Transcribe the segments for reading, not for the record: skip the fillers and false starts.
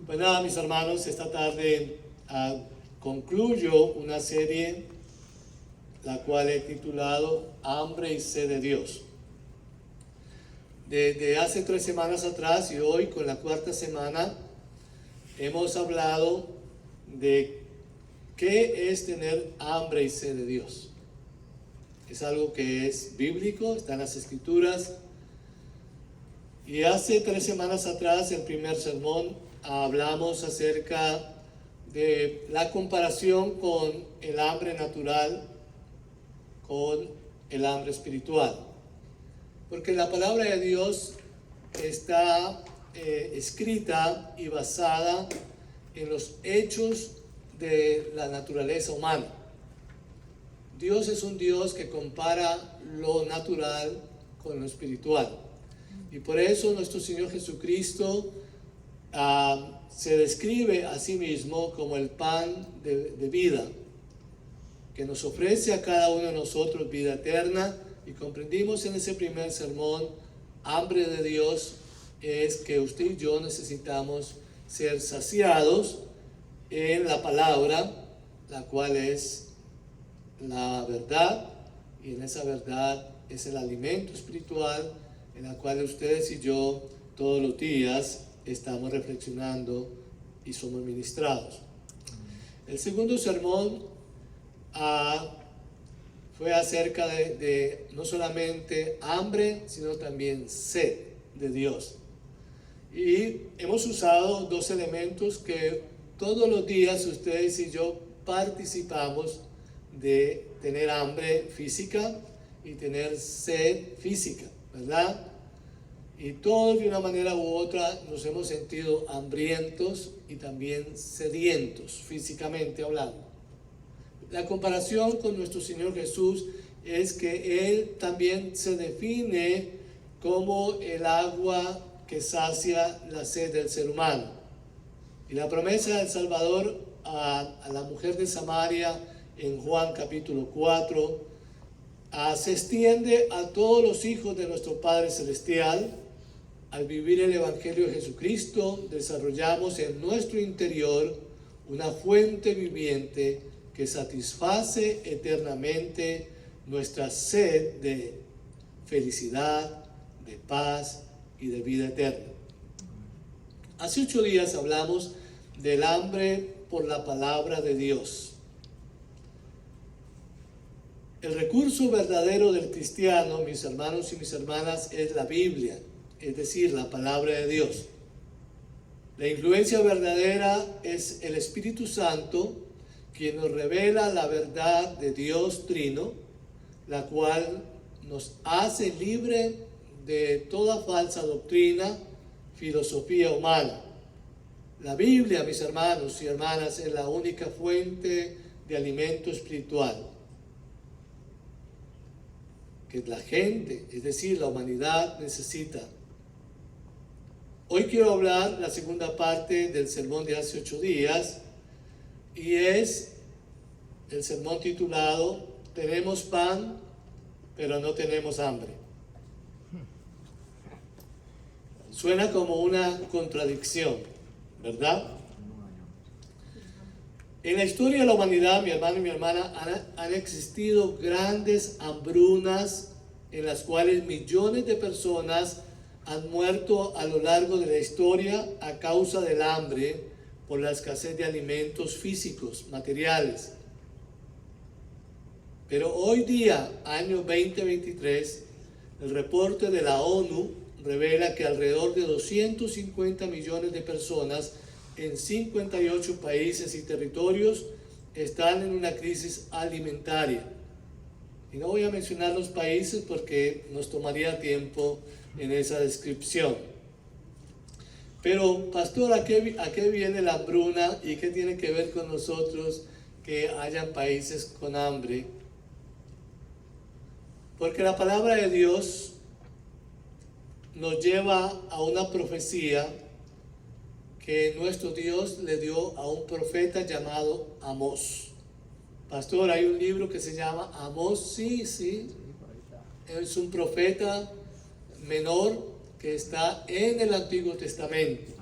Pues nada, mis hermanos, esta tarde concluyo una serie la cual he titulado Hambre y Sed de Dios. Desde hace 3 semanas atrás y hoy con la 4ª semana hemos hablado de qué es tener hambre y sed de Dios. Es algo que es bíblico, está en las Escrituras. Y hace 3 semanas atrás, el primer sermón, hablamos acerca de la comparación con el hambre natural, con el hambre espiritual. Porque la palabra de Dios está escrita y basada en los hechos de la naturaleza humana. Dios es un Dios que compara lo natural con lo espiritual. Y por eso nuestro Señor Jesucristo se describe a sí mismo como el pan de vida, que nos ofrece a cada uno de nosotros vida eterna. Y comprendimos en ese primer sermón, hambre de Dios es que usted y yo necesitamos ser saciados en la palabra, la cual es la verdad, y en esa verdad es el alimento espiritual en la cual ustedes y yo todos los días estamos reflexionando y somos ministrados. El segundo sermón fue acerca de no solamente hambre, sino también sed de Dios. Y hemos usado 2 elementos que todos los días ustedes y yo participamos de tener hambre física y tener sed física, ¿verdad? Y todos de una manera u otra nos hemos sentido hambrientos y también sedientos, físicamente hablando. La comparación con nuestro Señor Jesús es que Él también se define como el agua que sacia la sed del ser humano. Y la promesa del Salvador a la mujer de Samaria en Juan capítulo 4 se extiende a todos los hijos de nuestro Padre Celestial. Al vivir el Evangelio de Jesucristo, desarrollamos en nuestro interior una fuente viviente que satisface eternamente nuestra sed de felicidad, de paz y de vida eterna. Hace 8 días hablamos del hambre por la palabra de Dios. El recurso verdadero del cristiano, mis hermanos y mis hermanas, es la Biblia, es decir, la palabra de Dios. La influencia verdadera es el Espíritu Santo, quien nos revela la verdad de Dios Trino, la cual nos hace libre de toda falsa doctrina, filosofía humana. La Biblia, mis hermanos y hermanas, es la única fuente de alimento espiritual que la gente, es decir, la humanidad, necesita. Hoy quiero hablar la segunda parte del sermón de hace 8 días, y es el sermón titulado Tenemos pan, pero no tenemos hambre. Suena como una contradicción, ¿verdad? En la historia de la humanidad, mi hermano y mi hermana, han existido grandes hambrunas en las cuales millones de personas han muerto a lo largo de la historia a causa del hambre por la escasez de alimentos físicos, materiales. Pero hoy día, año 2023, el reporte de la ONU revela que alrededor de 250 millones de personas en 58 países y territorios están en una crisis alimentaria. Y no voy a mencionar los países porque nos tomaría tiempo en esa descripción. Pero, pastor, ¿a qué viene la hambruna y qué tiene que ver con nosotros que hayan países con hambre? Porque la palabra de Dios nos lleva a una profecía que nuestro Dios le dio a un profeta llamado Amós. Pastor, hay un libro que se llama Amós, sí. Es un profeta menor que está en el Antiguo Testamento.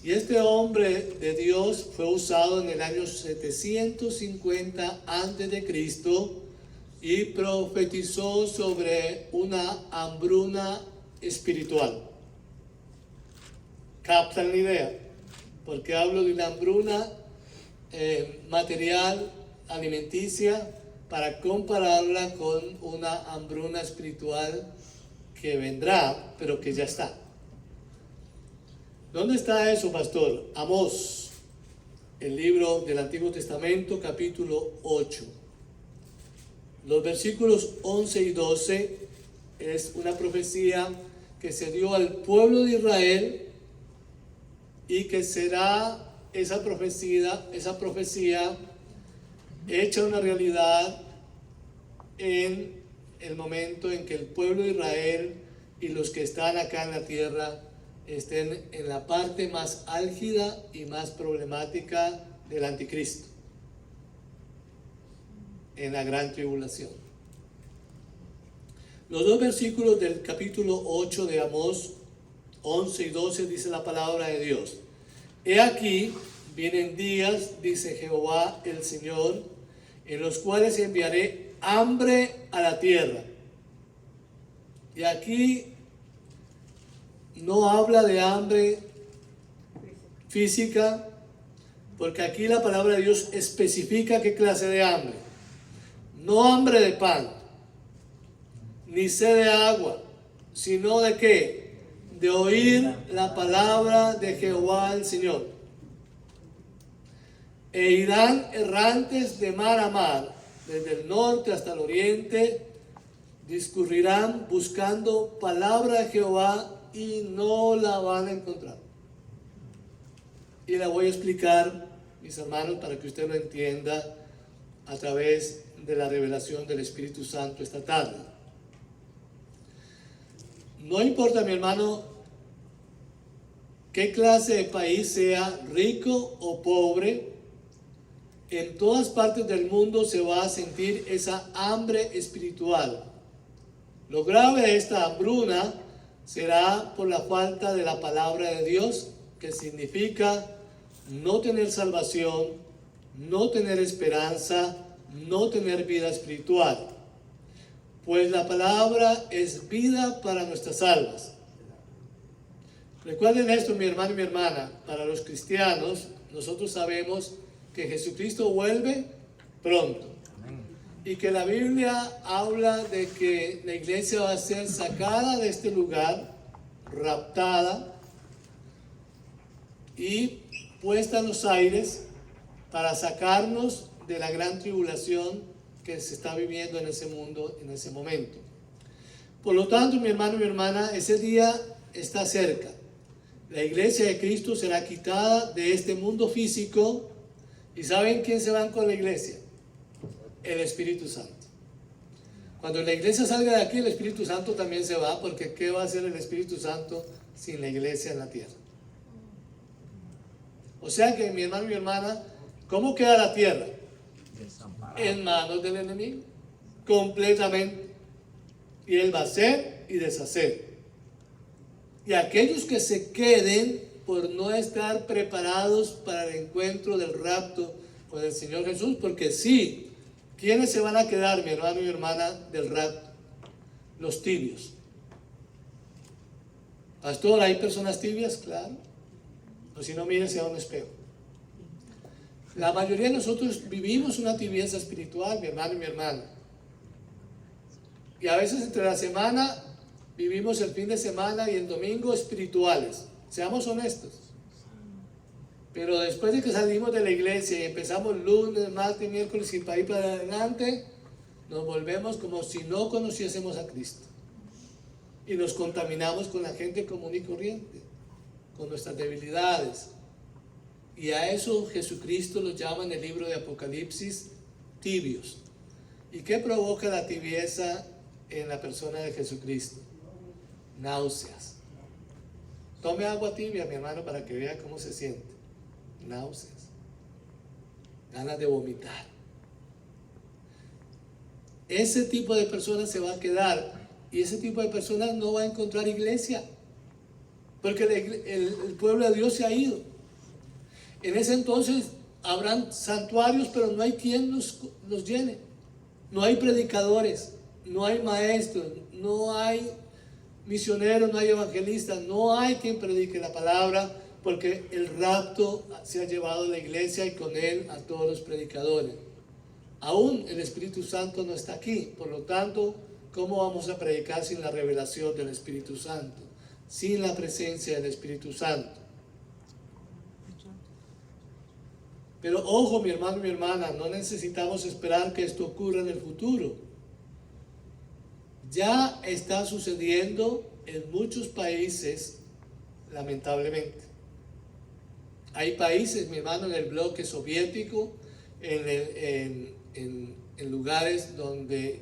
Y este hombre de Dios fue usado en el año 750 antes de Cristo y profetizó sobre una hambruna espiritual. ¿Captan la idea? Porque hablo de una hambruna material, alimenticia, para compararla con una hambruna espiritual que vendrá, pero que ya está. ¿Dónde está eso, pastor? Amós, el libro del Antiguo Testamento, capítulo 8. Los versículos 11 y 12 es una profecía que se dio al pueblo de Israel y que será esa profecía hecha una realidad en el momento en que el pueblo de Israel y los que están acá en la tierra estén en la parte más álgida y más problemática del anticristo, en la gran tribulación. Los dos versículos del capítulo 8 de Amós, 11 y 12, dice la palabra de Dios: He aquí, vienen días, dice Jehová el Señor, en los cuales enviaré hambre a la tierra. Y aquí no habla de hambre física, porque aquí la palabra de Dios especifica qué clase de hambre. No hambre de pan, ni sed de agua, sino de qué? De oír la palabra de Jehová el Señor. E irán errantes de mar a mar, desde el norte hasta el oriente, discurrirán buscando palabra de Jehová y no la van a encontrar. Y la voy a explicar, mis hermanos, para que usted lo entienda a través de la revelación del Espíritu Santo esta tarde. No importa, mi hermano, qué clase de país sea, rico o pobre, en todas partes del mundo se va a sentir esa hambre espiritual. Lo grave de esta hambruna será por la falta de la palabra de Dios, que significa no tener salvación, no tener esperanza, no tener vida espiritual. Pues la palabra es vida para nuestras almas. Recuerden esto, mi hermano y mi hermana, para los cristianos, nosotros sabemos que Jesucristo vuelve pronto. Y que la Biblia habla de que la iglesia va a ser sacada de este lugar, raptada y puesta en los aires para sacarnos de la gran tribulación que se está viviendo en ese mundo en ese momento. Por lo tanto, mi hermano y mi hermana, ese día está cerca. La iglesia de Cristo será quitada de este mundo físico. ¿Y saben quién se van con la iglesia? El Espíritu Santo. Cuando la iglesia salga de aquí, el Espíritu Santo también se va, porque ¿qué va a hacer el Espíritu Santo sin la iglesia en la tierra? O sea que, mi hermano y mi hermana, ¿cómo queda la tierra? En manos del enemigo, completamente. Y él va a hacer y deshacer. Y aquellos que se queden por no estar preparados para el encuentro del rapto con el Señor Jesús, porque sí, ¿quiénes se van a quedar, mi hermano y mi hermana, del rapto? Los tibios. Pastor, ¿hay personas tibias? Claro. O si no, mire hacia un espejo. La mayoría de nosotros vivimos una tibieza espiritual, mi hermano y mi hermana. Y a veces entre la semana vivimos el fin de semana y el domingo espirituales. Seamos honestos. Pero después de que salimos de la iglesia y empezamos lunes, martes, miércoles y para ir para adelante, nos volvemos como si no conociésemos a Cristo. Y nos contaminamos con la gente común y corriente, con nuestras debilidades. Y a eso Jesucristo los llama en el libro de Apocalipsis tibios. ¿Y qué provoca la tibieza en la persona de Jesucristo? Náuseas. Tome agua tibia, mi hermano, para que vea cómo se siente. Náuseas. Ganas de vomitar. Ese tipo de personas se va a quedar. Y ese tipo de personas no va a encontrar iglesia. Porque el pueblo de Dios se ha ido. En ese entonces habrán santuarios, pero no hay quien los llene. No hay predicadores, no hay maestros, no hay misioneros, no hay evangelistas, no hay quien predique la palabra, porque el rapto se ha llevado a la iglesia y con él a todos los predicadores. Aún el Espíritu Santo no está aquí, por lo tanto, ¿cómo vamos a predicar sin la revelación del Espíritu Santo? Sin la presencia del Espíritu Santo. Pero ojo, mi hermano y mi hermana, no necesitamos esperar que esto ocurra en el futuro. Ya está sucediendo en muchos países, lamentablemente. Hay países, mi hermano, en el bloque soviético, en lugares donde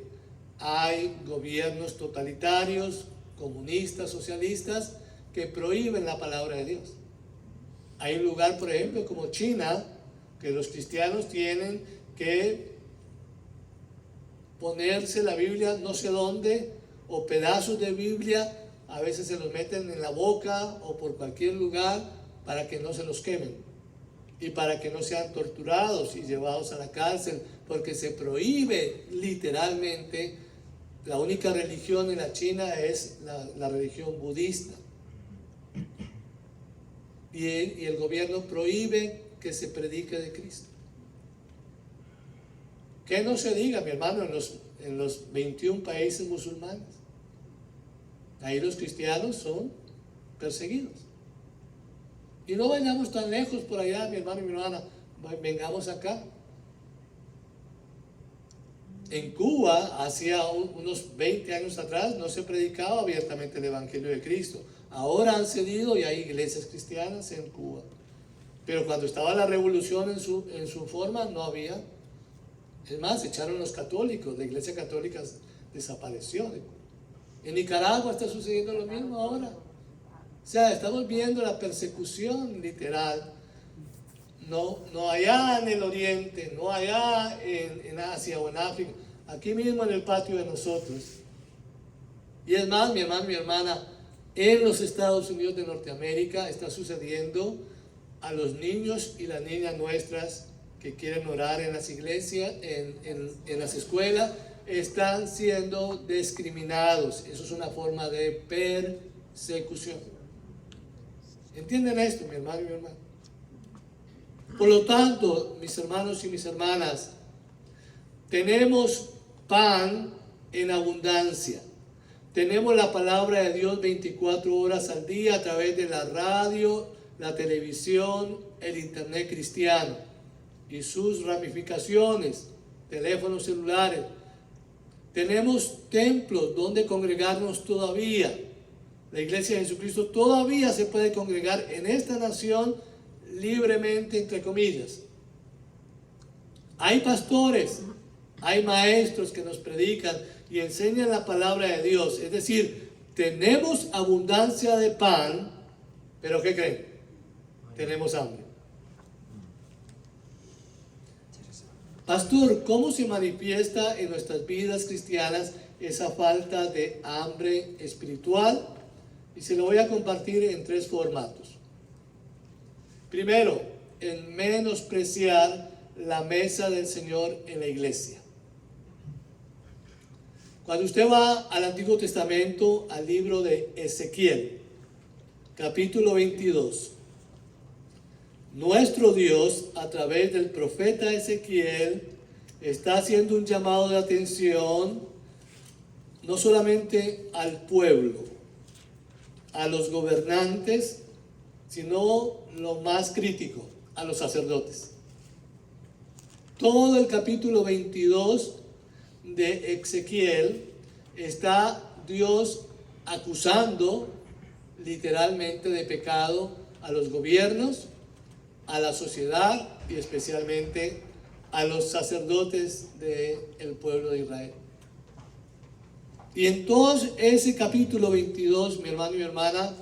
hay gobiernos totalitarios, comunistas, socialistas, que prohíben la palabra de Dios. Hay un lugar, por ejemplo, como China, que los cristianos tienen que ponerse la Biblia no sé dónde, o pedazos de Biblia, a veces se los meten en la boca o por cualquier lugar para que no se los quemen y para que no sean torturados y llevados a la cárcel, porque se prohíbe literalmente. La única religión en la China es la religión budista, y el gobierno prohíbe que se predique de Cristo. Que no se diga, mi hermano, en los 21 países musulmanes. Ahí los cristianos son perseguidos. Y no vayamos tan lejos por allá, mi hermano y mi hermana, vengamos acá. En Cuba, hacía unos 20 años atrás, no se predicaba abiertamente el Evangelio de Cristo. Ahora han cedido y hay iglesias cristianas en Cuba. Pero cuando estaba la revolución en su forma, no había. Es más, echaron los católicos, la iglesia católica desapareció. En Nicaragua está sucediendo lo mismo ahora. O sea, estamos viendo la persecución literal. No allá en el oriente, no allá en Asia o en África, aquí mismo en el patio de nosotros. Y es más, mi hermano, mi hermana, en los Estados Unidos de Norteamérica está sucediendo a los niños y las niñas nuestras que quieren orar en las iglesias, en las escuelas, están siendo discriminados. Eso es una forma de persecución. ¿Entienden esto, mi hermano y mi hermana? Por lo tanto, mis hermanos y mis hermanas, tenemos pan en abundancia. Tenemos la palabra de Dios 24 horas al día a través de la radio, la televisión, el internet cristiano y sus ramificaciones, teléfonos celulares. Tenemos templos donde congregarnos todavía. La Iglesia de Jesucristo todavía se puede congregar en esta nación libremente, entre comillas. Hay pastores, hay maestros que nos predican y enseñan la palabra de Dios. Es decir, tenemos abundancia de pan, pero ¿qué creen? Tenemos hambre. Pastor, ¿cómo se manifiesta en nuestras vidas cristianas esa falta de hambre espiritual? Y se lo voy a compartir en 3 formatos. Primero, en menospreciar la mesa del Señor en la iglesia. Cuando usted va al Antiguo Testamento, al libro de Ezequiel, capítulo 22, nuestro Dios, a través del profeta Ezequiel, está haciendo un llamado de atención no solamente al pueblo, a los gobernantes, sino lo más crítico, a los sacerdotes. Todo el capítulo 22 de Ezequiel está Dios acusando literalmente de pecado a los gobiernos, a la sociedad y especialmente a los sacerdotes del pueblo de Israel. Y en todo ese capítulo 22, mi hermano y mi hermana,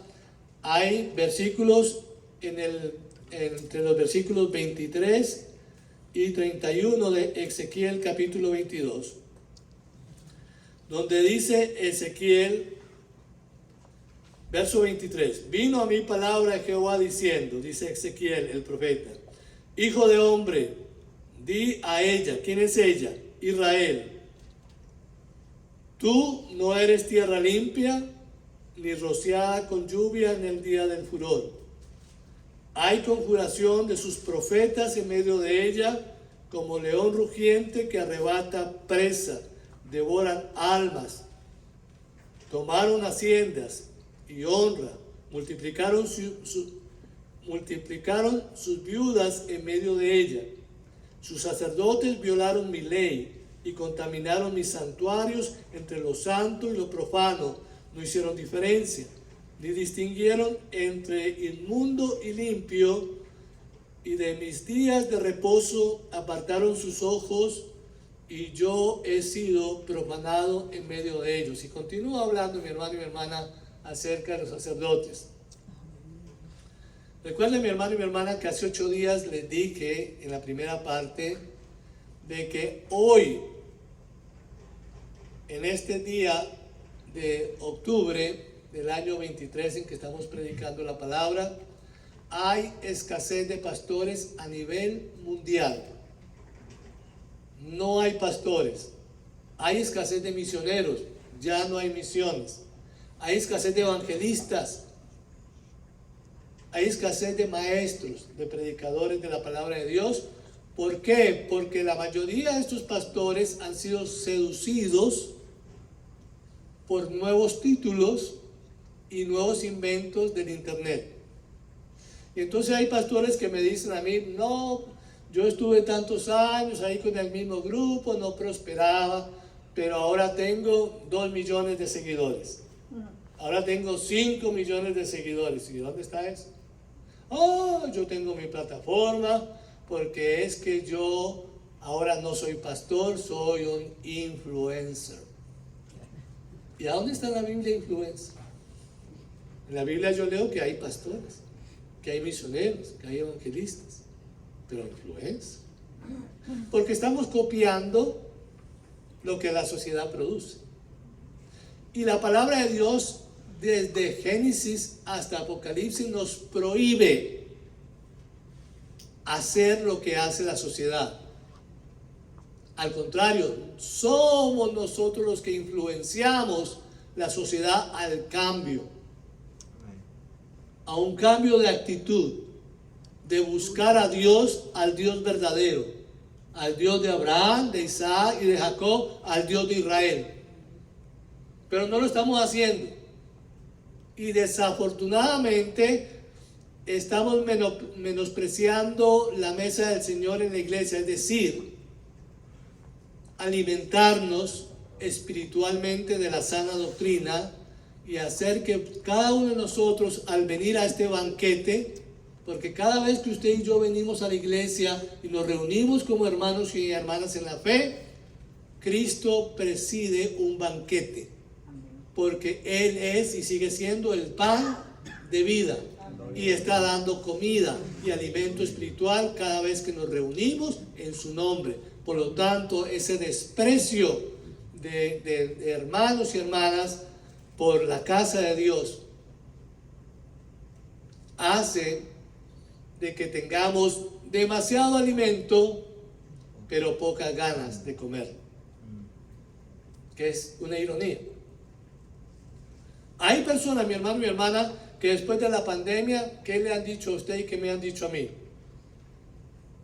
hay versículos entre los versículos 23 y 31 de Ezequiel capítulo 22, donde dice Ezequiel, verso 23, vino a mí palabra de Jehová diciendo, dice Ezequiel el profeta, hijo de hombre, di a ella, ¿quién es ella? Israel. Tú no eres tierra limpia, ni rociada con lluvia en el día del furor. Hay conjuración de sus profetas en medio de ella, como león rugiente que arrebata presa, devoran almas. Tomaron haciendas y honra, multiplicaron sus viudas en medio de ella. Sus sacerdotes violaron mi ley y contaminaron mis santuarios. Entre lo santo y lo profano no hicieron diferencia, ni distinguieron entre inmundo y limpio, y de mis días de reposo apartaron sus ojos, y yo he sido profanado en medio de ellos. Y continúa hablando mi hermano y mi hermana acerca de los sacerdotes. Recuerden, mi hermano y mi hermana, que hace 8 días les dije en la primera parte de que hoy, en este día de octubre del año 23 en que estamos predicando la palabra, hay escasez de pastores a nivel mundial. No hay pastores. Hay escasez de misioneros, ya no hay misiones. Hay escasez de evangelistas. Hay escasez de maestros, de predicadores de la palabra de Dios. ¿Por qué? Porque la mayoría de estos pastores han sido seducidos por nuevos títulos y nuevos inventos del internet. Y entonces hay pastores que me dicen a mí: no, yo estuve tantos años ahí con el mismo grupo, no prosperaba, pero ahora tengo 2 millones de seguidores. Ahora tengo 5 millones de seguidores. ¿Y dónde está eso? Oh, yo tengo mi plataforma, porque es que yo ahora no soy pastor, soy un influencer. ¿Y a dónde está la Biblia influencer? En la Biblia yo leo que hay pastores, que hay misioneros, que hay evangelistas, pero influencer. Porque estamos copiando lo que la sociedad produce. Y la palabra de Dios, desde Génesis hasta Apocalipsis, nos prohíbe hacer lo que hace la sociedad. Al contrario, somos nosotros los que influenciamos la sociedad al cambio, a un cambio de actitud, de buscar a Dios, al Dios verdadero, al Dios de Abraham, de Isaac y de Jacob, al Dios de Israel. Pero no lo estamos haciendo. Y desafortunadamente estamos menospreciando la mesa del Señor en la iglesia, es decir, alimentarnos espiritualmente de la sana doctrina y hacer que cada uno de nosotros, al venir a este banquete, porque cada vez que usted y yo venimos a la iglesia y nos reunimos como hermanos y hermanas en la fe, Cristo preside un banquete, porque Él es y sigue siendo el pan de vida y está dando comida y alimento espiritual cada vez que nos reunimos en su nombre. Por lo tanto, ese desprecio de hermanos y hermanas por la casa de Dios hace de que tengamos demasiado alimento, pero pocas ganas de comer, que es una ironía. Hay personas, mi hermano y mi hermana, que después de la pandemia, ¿qué le han dicho a usted y qué me han dicho a mí?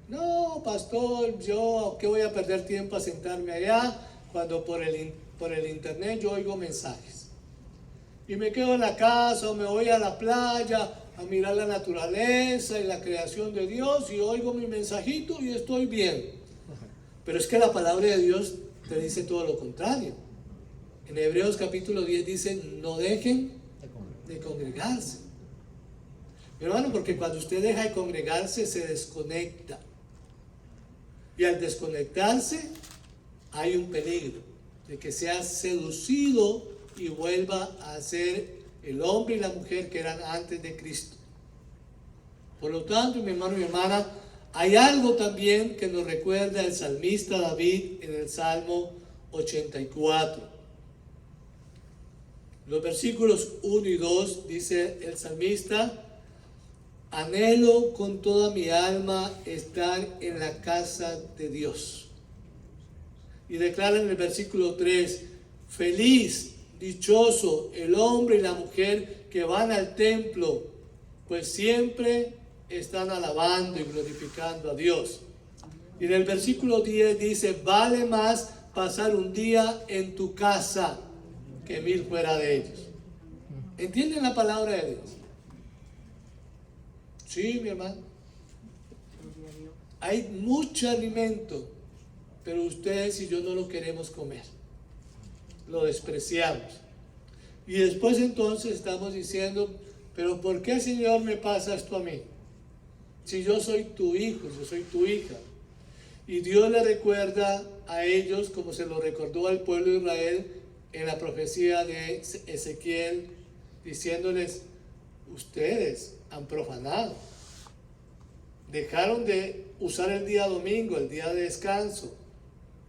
No, pastor, yo ¿qué voy a perder tiempo a sentarme allá cuando por el internet yo oigo mensajes? Y me quedo en la casa o me voy a la playa a mirar la naturaleza y la creación de Dios y oigo mi mensajito y estoy bien. Pero es que la palabra de Dios te dice todo lo contrario. En Hebreos capítulo 10 dice: no dejen de congregarse. Mi hermano, porque cuando usted deja de congregarse se desconecta. Y al desconectarse hay un peligro de que sea seducido y vuelva a ser el hombre y la mujer que eran antes de Cristo. Por lo tanto, mi hermano y mi hermana, hay algo también que nos recuerda el salmista David en el Salmo 84. Los versículos 1 y 2 dice el salmista: anhelo con toda mi alma estar en la casa de Dios. Y declara en el versículo 3, feliz, dichoso el hombre y la mujer que van al templo, pues siempre están alabando y glorificando a Dios. Y en el versículo 10 dice, vale más pasar un día en tu casa que 1000 fuera de ellos. ¿Entienden la palabra de Dios? Sí, mi hermano. Hay mucho alimento, pero ustedes y yo no lo queremos comer. Lo despreciamos. Y después entonces estamos diciendo, pero ¿por qué, Señor, me pasa esto a mí? Si yo soy tu hijo, yo soy tu hija. Y Dios le recuerda a ellos, como se lo recordó al pueblo de Israel en la profecía de Ezequiel, diciéndoles, ustedes han profanado. Dejaron de usar el día domingo, el día de descanso,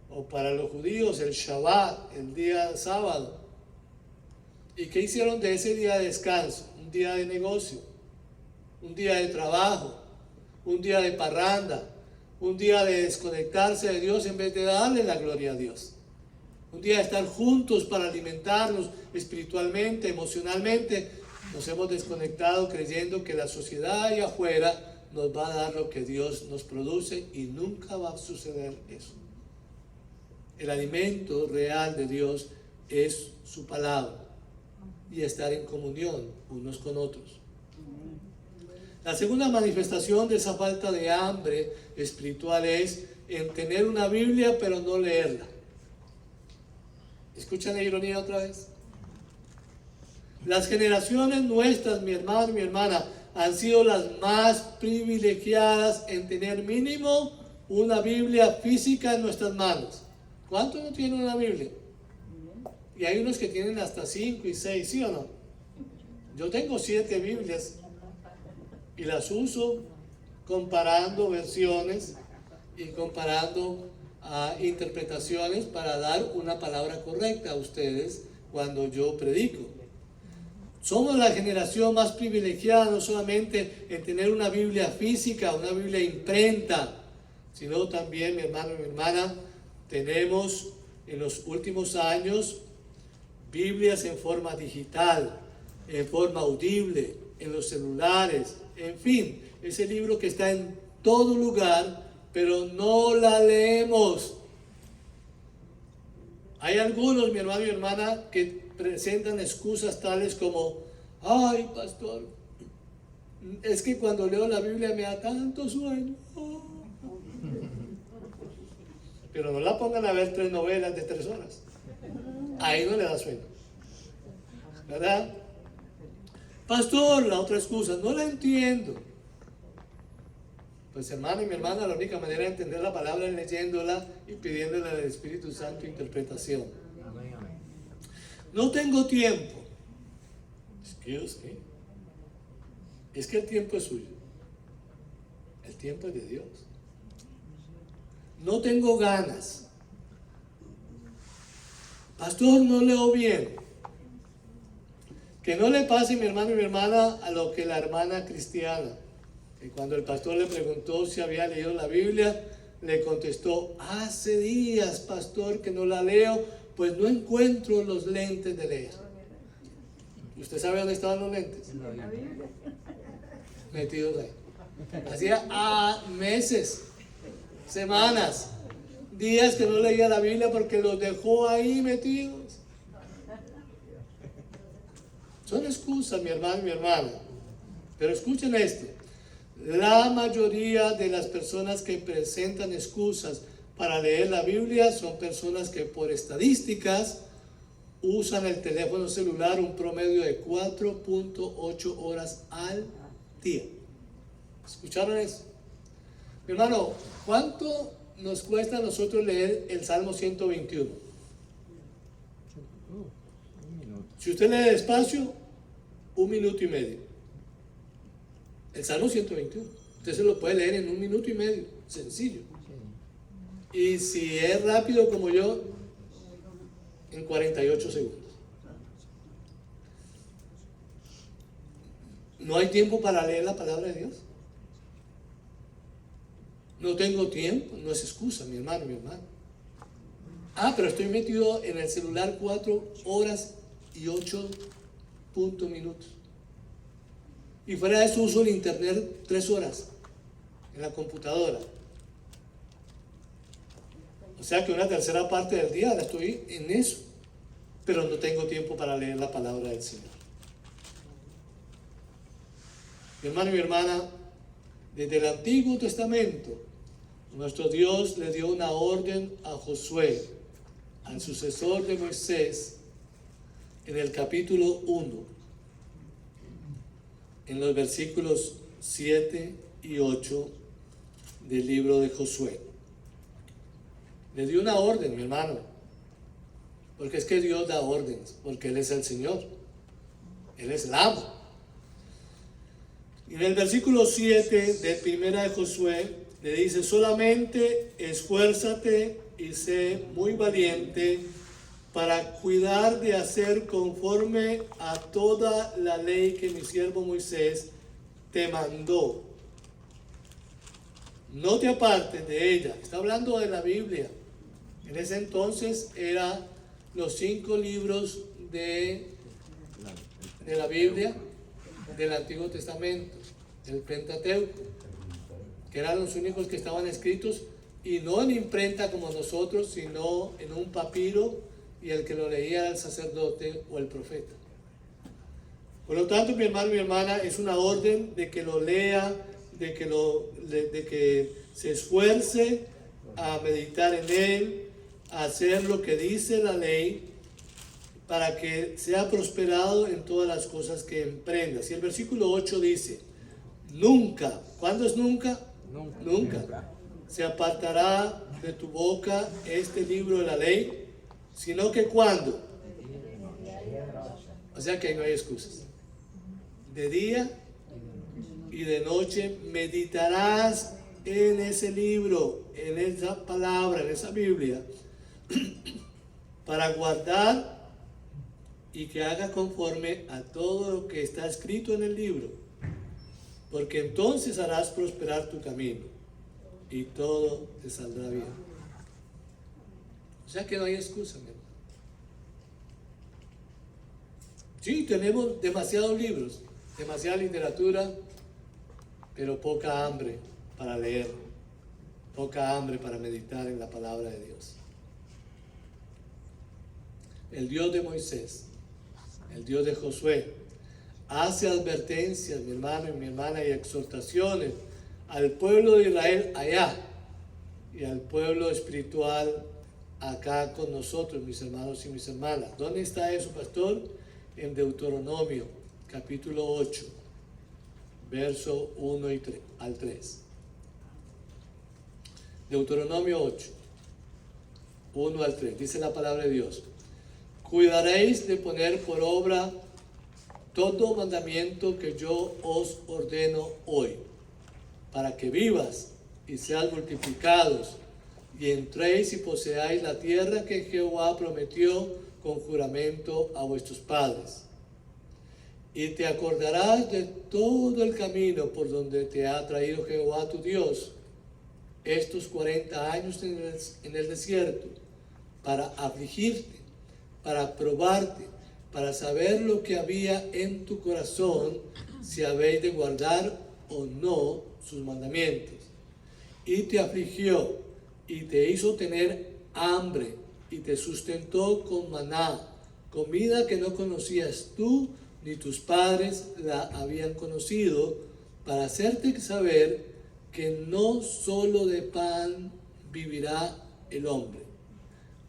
o para los judíos el Shabbat, el día sábado. ¿Y qué hicieron de ese día de descanso? Un día de negocio, un día de trabajo, un día de parranda, un día de desconectarse de Dios en vez de darle la gloria a Dios. Un día de estar juntos para alimentarnos espiritualmente, emocionalmente. Nos hemos desconectado creyendo que la sociedad allá afuera nos va a dar lo que Dios nos produce y nunca va a suceder eso. El alimento real de Dios es su palabra y estar en comunión unos con otros. La segunda manifestación de esa falta de hambre espiritual es en tener una Biblia pero no leerla. ¿Escuchan la ironía otra vez? Las generaciones nuestras, mi hermano y mi hermana, han sido las más privilegiadas en tener mínimo una Biblia física en nuestras manos. ¿Cuántos no tienen una Biblia? Y hay unos que tienen hasta 5 y 6, ¿sí o no? Yo tengo 7 Biblias y las uso comparando versiones y comparando interpretaciones para dar una palabra correcta a ustedes cuando yo predico. Somos la generación más privilegiada no solamente en tener una Biblia física, una Biblia imprenta, sino también, mi hermano y mi hermana, tenemos en los últimos años Biblias en forma digital, en forma audible, en los celulares, en fin, ese libro que está en todo lugar, pero no la leemos. Hay algunos, mi hermano y mi hermana, que presentan excusas tales como, ay, pastor, es que cuando leo la Biblia me da tanto sueño. Pero no la pongan a ver 3 novelas de 3 horas. Ahí no le da sueño. ¿Verdad? Pastor, la otra excusa, no la entiendo. Pues hermano y mi hermana, la única manera de entender la palabra es leyéndola y pidiéndole al Espíritu Santo interpretación. No tengo tiempo. Excuse me. Es que el tiempo es suyo. El tiempo es de Dios. No tengo ganas. Pastor, no leo bien. Que no le pase, mi hermano y mi hermana, a lo que la hermana cristiana, que cuando el pastor le preguntó si había leído la Biblia, le contestó, hace días, pastor, que no la leo, pues no encuentro los lentes de leer. ¿Usted sabe dónde estaban los lentes? Metidos ahí. Hacía meses, semanas, días que no leía la Biblia porque los dejó ahí metidos. Son excusas, mi hermano y mi hermana. Pero escuchen esto. La mayoría de las personas que presentan excusas para leer la Biblia son personas que por estadísticas usan el teléfono celular un promedio de 4.8 horas al día. ¿Escucharon eso? Mi hermano, ¿cuánto nos cuesta a nosotros leer el Salmo 121? Si usted lee despacio, 1 minuto y medio. El Salmo 121. Usted se lo puede leer en 1 minuto y medio. Sencillo. Y si es rápido como yo, en 48 segundos. ¿No hay tiempo para leer la palabra de Dios? No tengo tiempo, no es excusa, mi hermano, mi hermana. Pero estoy metido en el celular 4 horas y 8 minutos. Y fuera de eso uso el internet 3 horas en la computadora. O sea que una tercera parte del día la estoy en eso. Pero no tengo tiempo para leer la palabra del Señor. Mi hermano y mi hermana, desde el Antiguo Testamento, nuestro Dios le dio una orden a Josué, al sucesor de Moisés, en el capítulo 1, en los versículos 7 y 8 del libro de Josué. Le dio una orden, mi hermano, porque es que Dios da órdenes, porque Él es el Señor, Él es el amo. Y en el versículo 7 de primera de Josué le dice: solamente esfuérzate y sé muy valiente para cuidar de hacer conforme a toda la ley que mi siervo Moisés te mandó. No te apartes de ella. Está hablando de la Biblia. En ese entonces eran los 5 libros de la Biblia del Antiguo Testamento, el Pentateuco, que eran los únicos que estaban escritos, y no en imprenta como nosotros, sino en un papiro, y el que lo leía era el sacerdote o el profeta. Por lo tanto, mi hermano y mi hermana, es una orden de que lo lea, de que se esfuerce a meditar en él, a hacer lo que dice la ley, para que sea prosperado en todas las cosas que emprenda. Si el versículo 8 dice: nunca, ¿cuándo es nunca? Nunca se apartará de tu boca este libro de la ley, sino que ¿cuándo? O sea que ahí no hay excusas. De día y de noche meditarás en ese libro, en esa palabra, en esa Biblia, para guardar y que haga conforme a todo lo que está escrito en el libro, porque entonces harás prosperar tu camino y todo te saldrá bien. O sea que no hay excusa, mi hermano. Sí, tenemos demasiados libros, demasiada literatura, pero poca hambre para leer, poca hambre para meditar en la palabra de Dios. El Dios de Moisés, el Dios de Josué, hace advertencias, mi hermano y mi hermana, y exhortaciones al pueblo de Israel allá y al pueblo espiritual acá con nosotros, mis hermanos y mis hermanas. ¿Dónde está eso, pastor? En Deuteronomio, capítulo 8, verso 1 al 3. Deuteronomio 8, 1 al 3. Dice la palabra de Dios: cuidaréis de poner por obra todo mandamiento que yo os ordeno hoy, para que vivas y seas multiplicados, y entréis y poseáis la tierra que Jehová prometió con juramento a vuestros padres. Y te acordarás de todo el camino por donde te ha traído Jehová tu Dios estos 40 años en el desierto, para afligirte, para probarte, para saber lo que había en tu corazón, si habéis de guardar o no sus mandamientos. Y te afligió, y te hizo tener hambre, y te sustentó con maná, comida que no conocías tú, ni tus padres la habían conocido, para hacerte saber que no solo de pan vivirá el hombre,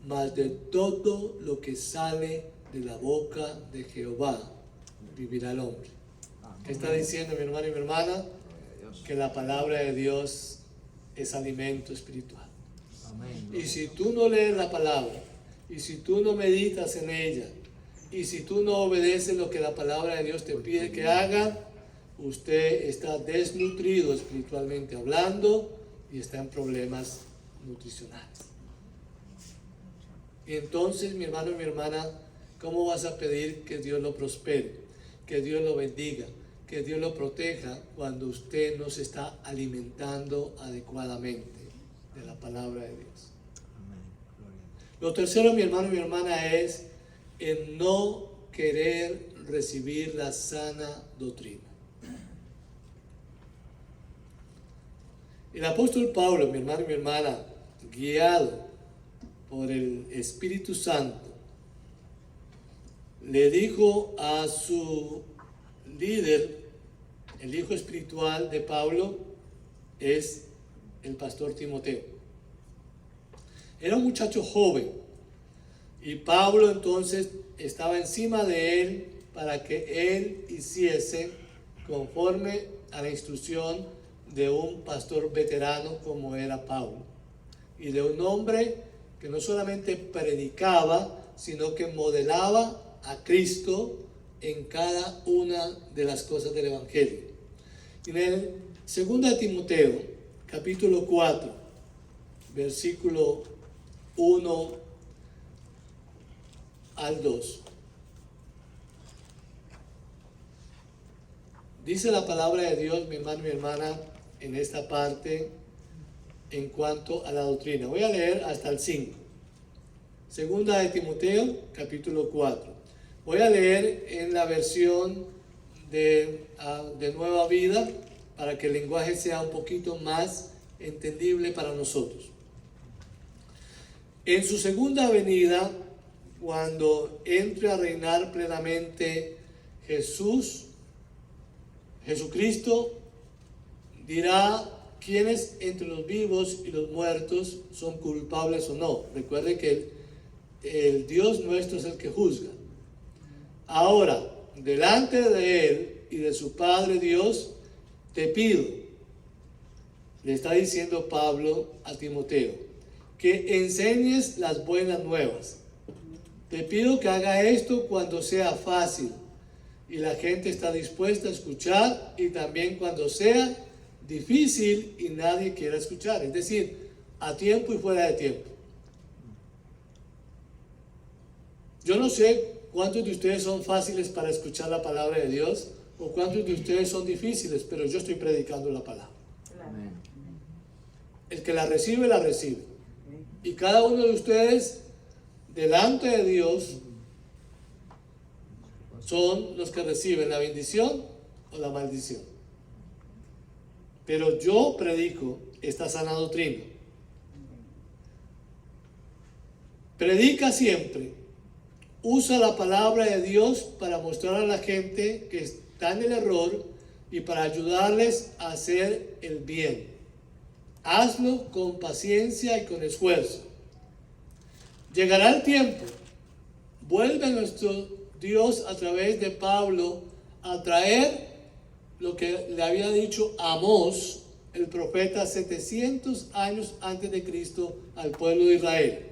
mas de todo lo que sale de la boca de Jehová vivirá el hombre. ¿Qué está diciendo, mi hermano y mi hermana? Que la palabra de Dios es alimento espiritual. Y si tú no lees la palabra, y si tú no meditas en ella, y si tú no obedeces lo que la palabra de Dios te pide que haga, usted está desnutrido espiritualmente hablando y está en problemas nutricionales. Y entonces, mi hermano y mi hermana, ¿cómo vas a pedir que Dios lo prospere, que Dios lo bendiga, que Dios lo proteja cuando usted no se está alimentando adecuadamente de la palabra de Dios. Lo tercero, mi hermano y mi hermana, es el no querer recibir la sana doctrina. El apóstol Pablo, mi hermano y mi hermana, guiado por el Espíritu Santo, le dijo a su líder, el hijo espiritual de Pablo, es el pastor Timoteo. Era un muchacho joven y Pablo entonces estaba encima de él para que él hiciese conforme a la instrucción de un pastor veterano como era Pablo, y de un hombre que no solamente predicaba, sino que modelaba a Cristo en cada una de las cosas del Evangelio. En el 2 de Timoteo, capítulo 4, versículo 1 al 2. Dice la palabra de Dios, mi hermano y mi hermana, en esta parte en cuanto a la doctrina. Voy a leer hasta el 5. Segunda de Timoteo, capítulo 4. Voy a leer en la versión de Nueva Vida para que el lenguaje sea un poquito más entendible para nosotros. En su segunda venida, cuando entre a reinar plenamente Jesucristo, dirá quiénes entre los vivos y los muertos son culpables o no. Recuerde que el Dios nuestro es el que juzga. Ahora, delante de Él y de su Padre Dios, te pido, le está diciendo Pablo a Timoteo, que enseñes las buenas nuevas. Te pido que haga esto cuando sea fácil y la gente está dispuesta a escuchar, y también cuando sea difícil y nadie quiera escuchar, es decir, a tiempo y fuera de tiempo. Yo no sé cuántos de ustedes son fáciles para escuchar la palabra de Dios o cuántos de ustedes son difíciles, pero yo estoy predicando la palabra. Amén. El que la recibe, la recibe. Y cada uno de ustedes, delante de Dios, son los que reciben la bendición o la maldición. Pero yo predico esta sana doctrina. Predica siempre. Usa la palabra de Dios para mostrar a la gente que está en el error y para ayudarles a hacer el bien. Hazlo con paciencia y con esfuerzo. Llegará el tiempo. Vuelve nuestro Dios a través de Pablo a traer lo que le había dicho Amós, el profeta, 700 años antes de Cristo al pueblo de Israel.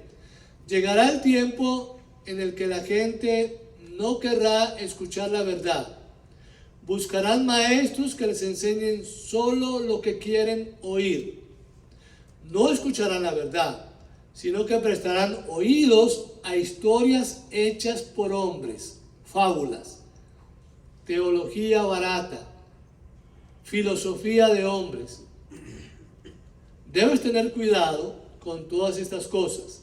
Llegará el tiempo en el que la gente no querrá escuchar la verdad. Buscarán maestros que les enseñen solo lo que quieren oír. No escucharán la verdad, sino que prestarán oídos a historias hechas por hombres, fábulas, teología barata, filosofía de hombres. Debes tener cuidado con todas estas cosas.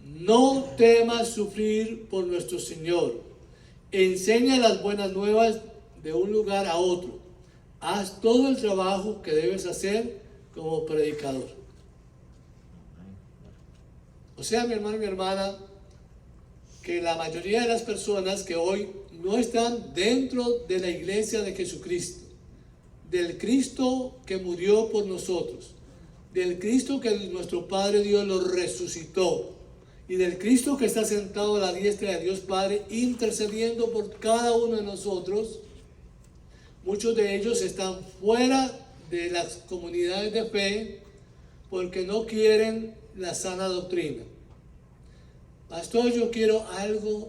No temas sufrir por nuestro Señor. Enseña las buenas nuevas de un lugar a otro. Haz todo el trabajo que debes hacer como predicador. O sea, mi hermano y mi hermana, que la mayoría de las personas que hoy no están dentro de la iglesia de Jesucristo, del Cristo que murió por nosotros, del Cristo que nuestro Padre Dios lo resucitó, y del Cristo que está sentado a la diestra de Dios Padre intercediendo por cada uno de nosotros, muchos de ellos están fuera de las comunidades de fe porque no quieren la sana doctrina. Pastor, yo quiero algo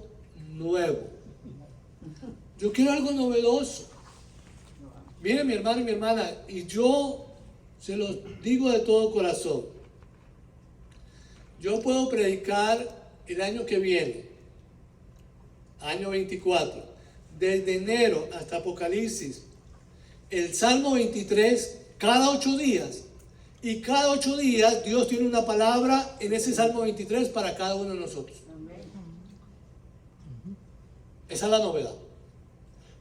nuevo. Yo quiero algo novedoso. Mire, mi hermano y mi hermana, y yo se los digo de todo corazón. Yo puedo predicar el año que viene, año 24, desde enero hasta Apocalipsis, el Salmo 23 cada 8 días. Y cada 8 días Dios tiene una palabra en ese Salmo 23 para cada uno de nosotros. Esa es la novedad.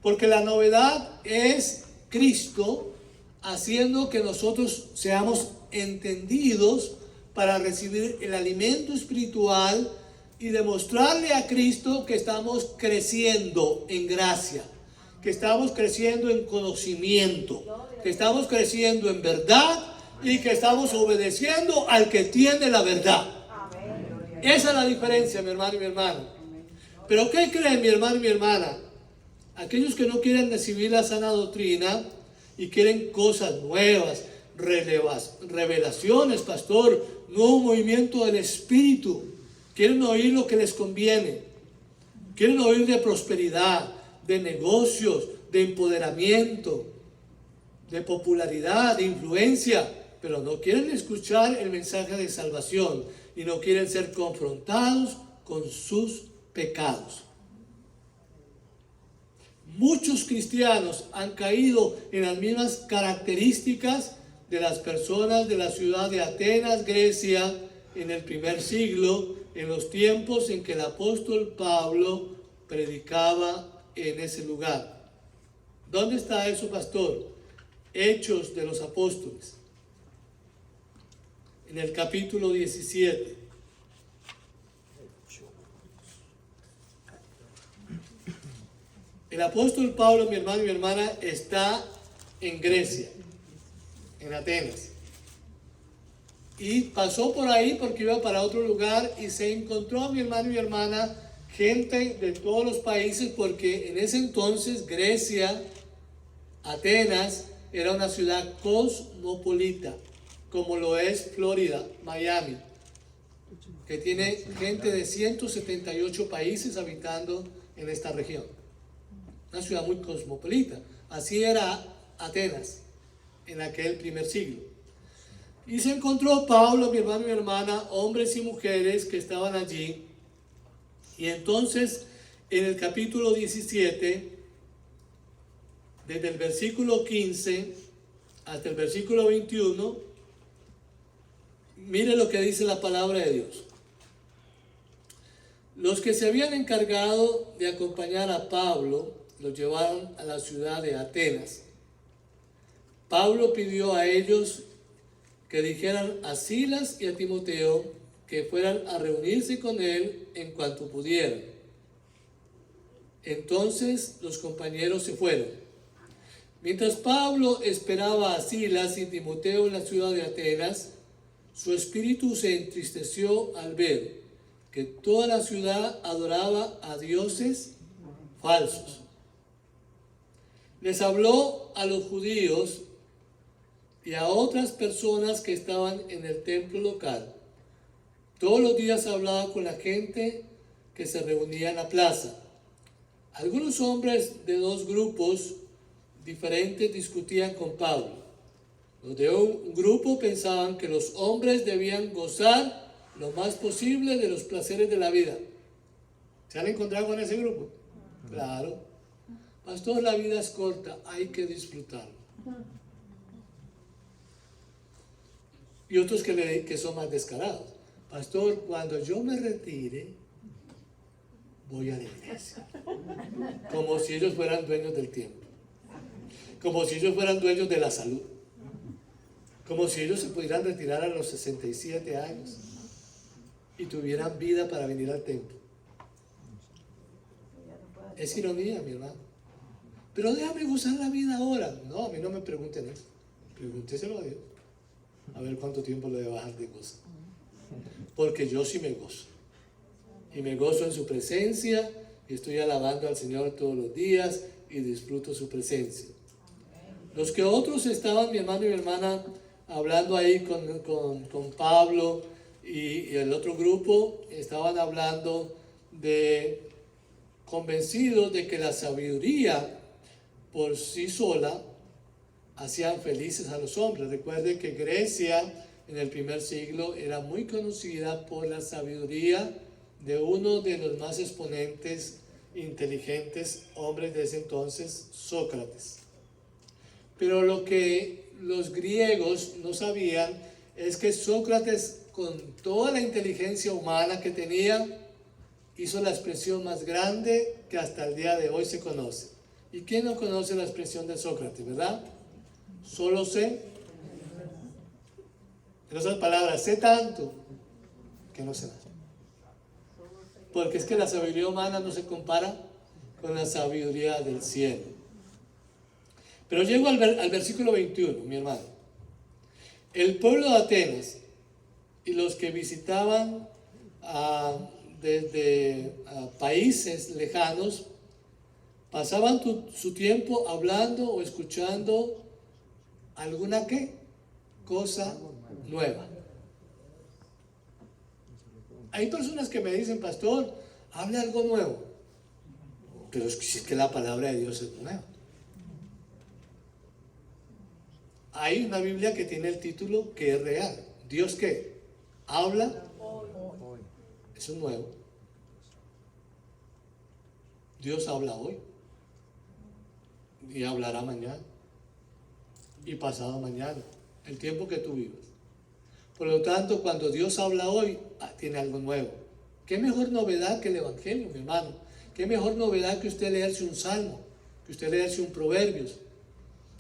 Porque la novedad es Cristo haciendo que nosotros seamos entendidos para recibir el alimento espiritual y demostrarle a Cristo que estamos creciendo en gracia, que estamos creciendo en conocimiento, que estamos creciendo en verdad y que estamos obedeciendo al que tiene la verdad. Esa es la diferencia, mi hermano y mi hermana. Pero ¿qué creen, mi hermano y mi hermana? Aquellos que no quieren recibir la sana doctrina y quieren cosas nuevas, revelaciones, pastor, nuevo movimiento del Espíritu, quieren oír lo que les conviene, quieren oír de prosperidad, de negocios, de empoderamiento, de popularidad, de influencia, pero no quieren escuchar el mensaje de salvación y no quieren ser confrontados con sus pecados. Muchos cristianos han caído en las mismas características de las personas de la ciudad de Atenas, Grecia, en el primer siglo, en los tiempos en que el apóstol Pablo predicaba en ese lugar. ¿Dónde está eso, pastor? Hechos de los Apóstoles, en el capítulo 17. El apóstol Pablo, mi hermano y mi hermana, está en Grecia, en Atenas. Y pasó por ahí porque iba para otro lugar y se encontró, mi hermano y mi hermana, gente de todos los países, porque en ese entonces Grecia, Atenas, era una ciudad cosmopolita, como lo es Florida, Miami, que tiene gente de 178 países habitando en esta región. Una ciudad muy cosmopolita. Así era Atenas en aquel primer siglo. Y se encontró Pablo, mi hermano y mi hermana, hombres y mujeres que estaban allí. Y entonces, en el capítulo 17, desde el versículo 15 hasta el versículo 21, mire lo que dice la palabra de Dios. Los que se habían encargado de acompañar a Pablo lo llevaron a la ciudad de Atenas. Pablo pidió a ellos que dijeran a Silas y a Timoteo que fueran a reunirse con él en cuanto pudieran. Entonces los compañeros se fueron. Mientras Pablo esperaba a Silas y Timoteo en la ciudad de Atenas, su espíritu se entristeció al ver que toda la ciudad adoraba a dioses falsos. Les habló a los judíos y a otras personas que estaban en el templo local. Todos los días hablaba con la gente que se reunía en la plaza. Algunos hombres de dos grupos diferentes discutían con Pablo. Los de un grupo pensaban que los hombres debían gozar lo más posible de los placeres de la vida. ¿Se han encontrado con ese grupo? Claro. Pastor, la vida es corta, hay que disfrutarlo. Y otros que son más descarados. Pastor, cuando yo me retire, voy a la iglesia. Como si ellos fueran dueños del tiempo. Como si ellos fueran dueños de la salud. Como si ellos se pudieran retirar a los 67 años y tuvieran vida para venir al templo. Es ironía, mi hermano. Pero déjame gozar la vida ahora. No, a mí no me pregunten eso. Pregúnteselo a Dios. A ver cuánto tiempo le voy a bajar de gozo. Porque yo sí me gozo. Y me gozo en su presencia. Y estoy alabando al Señor todos los días. Y disfruto su presencia. Los que otros estaban, mi hermano y mi hermana, hablando ahí con Pablo y el otro grupo, estaban hablando convencidos de que la sabiduría por sí sola hacían felices a los hombres. Recuerde que Grecia en el primer siglo era muy conocida por la sabiduría de uno de los más exponentes inteligentes hombres de ese entonces, Sócrates. Pero lo que los griegos no sabían es que Sócrates, con toda la inteligencia humana que tenía, hizo la expresión más grande que hasta el día de hoy se conoce. ¿Y quién no conoce la expresión de Sócrates, verdad? Solo sé. En otras palabras, sé tanto que no sé nada. Porque es que la sabiduría humana no se compara con la sabiduría del cielo. Pero llego al versículo 21, mi hermano. El pueblo de Atenas y los que visitaban desde países lejanos pasaban su tiempo hablando o escuchando alguna ¿qué? Cosa nueva. Hay personas que me dicen, pastor, hable algo nuevo. Pero es que la palabra de Dios es nueva. Hay una Biblia que tiene el título que es real. ¿Dios qué? Habla. Eso es nuevo. Dios habla hoy. Y hablará mañana. Y pasado mañana. El tiempo que tú vivas. Por lo tanto, cuando Dios habla hoy, tiene algo nuevo. ¿Qué mejor novedad que el Evangelio, mi hermano? ¿Qué mejor novedad que usted leerse un salmo? Que usted leerse un proverbios.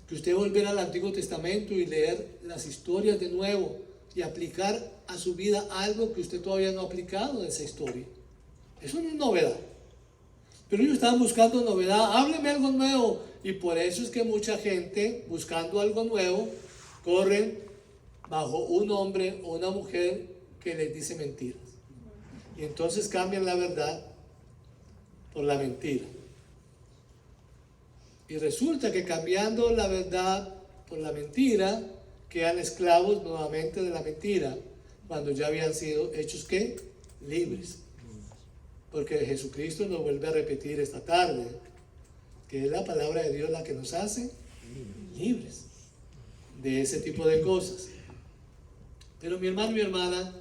Que usted volviera al Antiguo Testamento y leer las historias de nuevo y aplicar a su vida algo que usted todavía no ha aplicado de esa historia. Eso no es novedad. Pero ellos estaban buscando novedad. Hábleme algo nuevo. Y por eso es que mucha gente, buscando algo nuevo, corren bajo un hombre o una mujer que les dice mentiras. Y entonces cambian la verdad por la mentira. Y resulta que cambiando la verdad por la mentira, quedan esclavos nuevamente de la mentira, cuando ya habían sido hechos ¿qué? Libres. Porque Jesucristo nos vuelve a repetir esta tarde, que es la palabra de Dios la que nos hace libres de ese tipo de cosas. Pero mi hermano y mi hermana,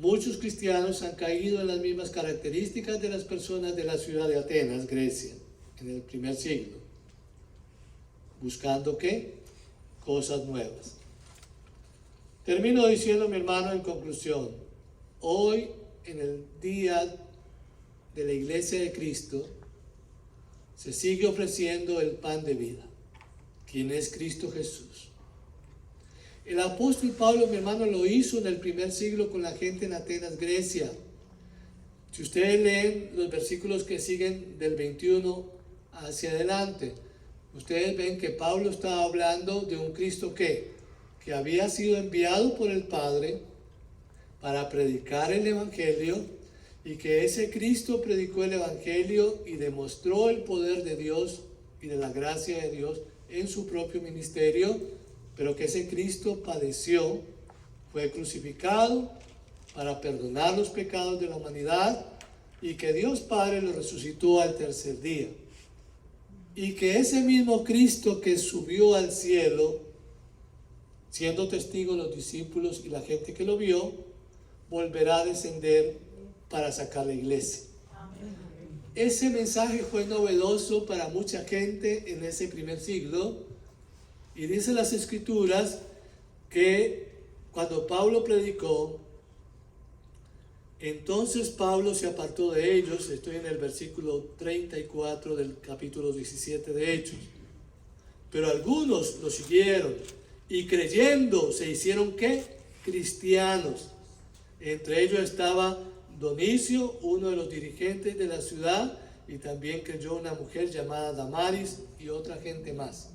muchos cristianos han caído en las mismas características de las personas de la ciudad de Atenas, Grecia, en el primer siglo, buscando ¿qué? Cosas nuevas. Termino diciendo, mi hermano, en conclusión, hoy, en el día de la Iglesia de Cristo, se sigue ofreciendo el pan de vida, quien es Cristo Jesús. El apóstol Pablo, mi hermano, lo hizo en el primer siglo con la gente en Atenas, Grecia. Si ustedes leen los versículos que siguen del 21 hacia adelante, ustedes ven que Pablo estaba hablando de un Cristo que había sido enviado por el Padre para predicar el Evangelio, y que ese Cristo predicó el Evangelio y demostró el poder de Dios y de la gracia de Dios en su propio ministerio, pero que ese Cristo padeció, fue crucificado para perdonar los pecados de la humanidad, y que Dios Padre lo resucitó al tercer día. Y que ese mismo Cristo que subió al cielo, siendo testigos los discípulos y la gente que lo vio, volverá a descender para sacar la iglesia. Ese mensaje fue novedoso para mucha gente en ese primer siglo, y dice las Escrituras que cuando Pablo predicó, entonces Pablo se apartó de ellos. Estoy en el versículo 34 del capítulo 17 de Hechos. Pero algunos lo siguieron y creyendo se hicieron ¿qué? Cristianos. Entre ellos estaba Donicio, uno de los dirigentes de la ciudad, y también creyó una mujer llamada Damaris y otra gente más.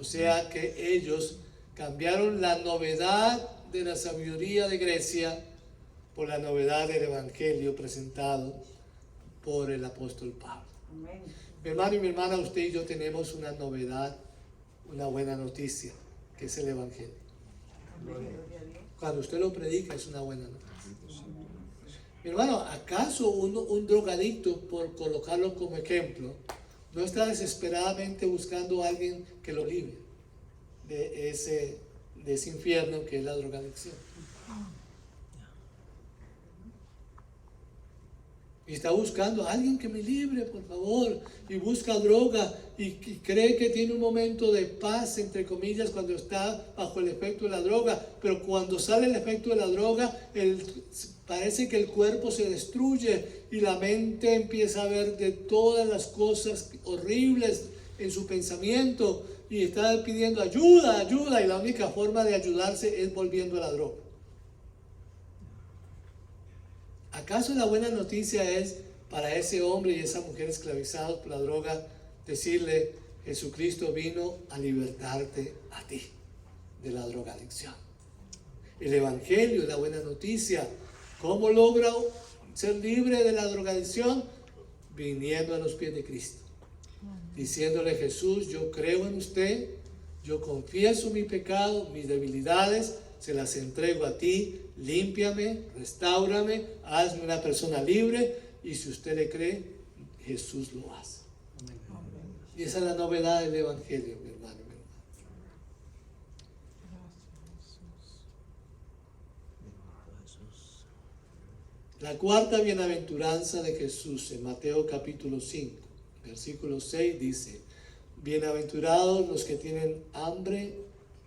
O sea que ellos cambiaron la novedad de la sabiduría de Grecia por la novedad del Evangelio presentado por el apóstol Pablo. Amén. Mi hermano y mi hermana, usted y yo tenemos una novedad, una buena noticia, que es el Evangelio. Amén. Cuando usted lo predica es una buena noticia. Mi hermano, ¿acaso un drogadicto, por colocarlo como ejemplo, no está desesperadamente buscando a alguien que lo libre de ese infierno que es la drogadicción? Y está buscando a alguien que me libre, por favor. Y busca droga y cree que tiene un momento de paz, entre comillas, cuando está bajo el efecto de la droga. Pero cuando sale el efecto de la droga, parece que el cuerpo se destruye y la mente empieza a ver de todas las cosas horribles en su pensamiento. Y está pidiendo ayuda, ayuda. Y la única forma de ayudarse es volviendo a la droga. ¿Acaso la buena noticia es para ese hombre y esa mujer esclavizados por la droga decirle: Jesucristo vino a libertarte a ti de la drogadicción? El Evangelio es la buena noticia. ¿Cómo logra ser libre de la drogadicción? Viniendo a los pies de Cristo, diciéndole: Jesús, yo creo en usted, yo confieso mi pecado, mis debilidades, se las entrego a ti, límpiame, restáurame, hazme una persona libre. Y si usted le cree, Jesús lo hace. Y esa es la novedad del Evangelio, mi hermano. La cuarta bienaventuranza de Jesús en Mateo capítulo 5, versículo 6 dice: bienaventurados los que tienen hambre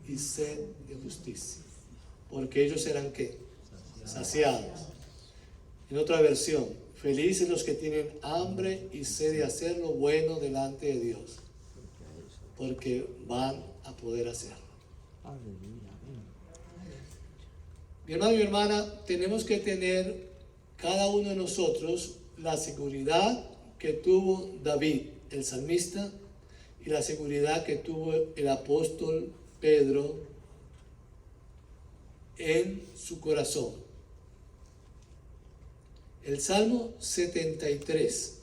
y sed de justicia, porque ellos serán ¿qué? Saciados. En otra versión: felices los que tienen hambre y sed de hacer lo bueno delante de Dios, porque van a poder hacerlo. Mi hermano y mi hermana, tenemos que tener cada uno de nosotros la seguridad que tuvo David, el salmista, y la seguridad que tuvo el apóstol Pedro en su corazón. El Salmo 73,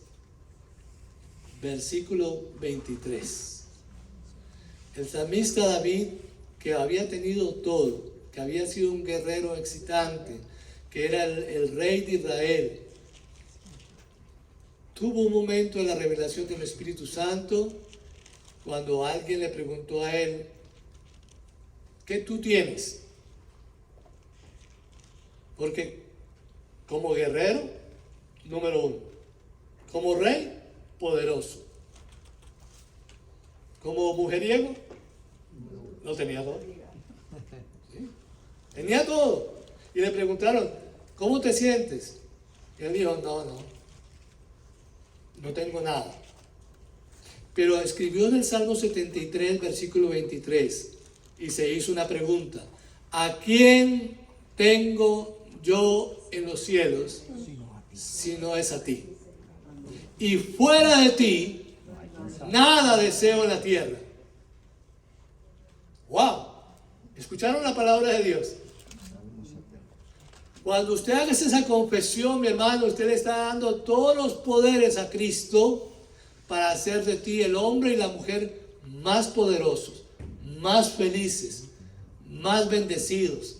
versículo 23. El salmista David, que había tenido todo, que había sido un guerrero excitante, que era el rey de Israel, tuvo un momento de la revelación del Espíritu Santo cuando alguien le preguntó a él: ¿qué tú tienes? Porque como guerrero, número uno. Como rey, poderoso. Como mujeriego, no tenía todo. ¿Sí? Tenía todo. Y le preguntaron: ¿cómo te sientes? Y él dijo: no tengo nada. Pero escribió en el Salmo 73, versículo 23, y se hizo una pregunta: ¿a quién tengo yo en los cielos si no es a ti? Y fuera de ti, nada deseo en la tierra. ¡Wow! ¿Escucharon la palabra de Dios? Cuando usted haga esa confesión, mi hermano, usted le está dando todos los poderes a Cristo para hacer de ti el hombre y la mujer más poderosos, más felices, más bendecidos